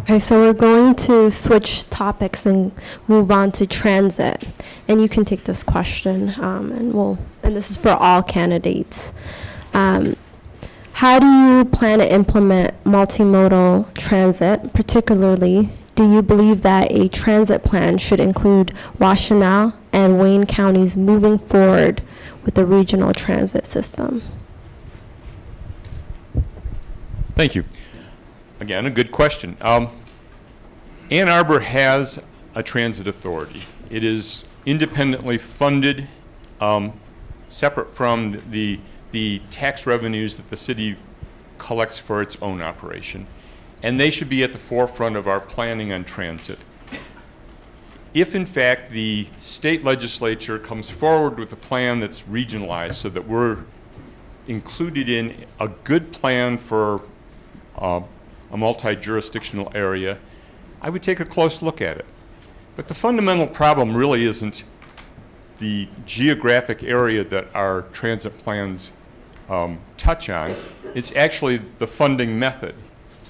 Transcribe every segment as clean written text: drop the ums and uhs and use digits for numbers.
Okay, so we're going to switch topics and move on to transit. And you can take this question, and this is for all candidates. How do you plan to implement multimodal transit? Particularly, do you believe that a transit plan should include Washtenaw and Wayne counties moving forward with the regional transit system? Thank you. Again, a good question. Ann Arbor has a transit authority. It is independently funded, separate from the tax revenues that the city collects for its own operation. And they should be at the forefront of our planning on transit. If, in fact, the state legislature comes forward with a plan that's regionalized so that we're included in a good plan for a multi-jurisdictional area, I would take a close look at it. But the fundamental problem really isn't the geographic area that our transit plans touch on. It's actually the funding method.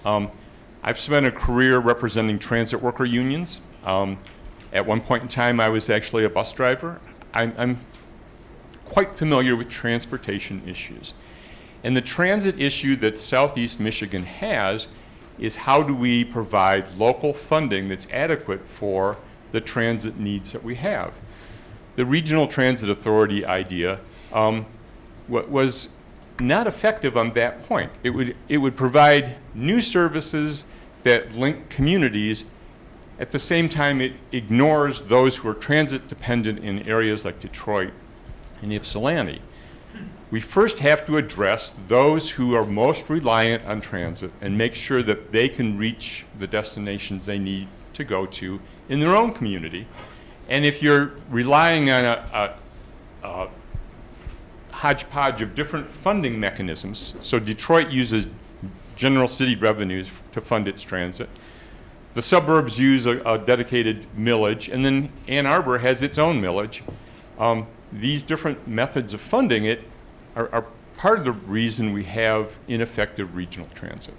I've spent a career representing transit worker unions. At one point in time, I was actually a bus driver. I'm quite familiar with transportation issues. And the transit issue that Southeast Michigan has is how do we provide local funding that's adequate for the transit needs that we have. The Regional Transit Authority idea was not effective on that point. It would provide new services that link communities. At the same time, it ignores those who are transit dependent in areas like Detroit and Ypsilanti. We first have to address those who are most reliant on transit and make sure that they can reach the destinations they need to go to in their own community. And if you're relying on a hodgepodge of different funding mechanisms, so Detroit uses general city revenues to fund its transit, the suburbs use a dedicated millage, and then Ann Arbor has its own millage. These different methods of funding it are part of the reason we have ineffective regional transit.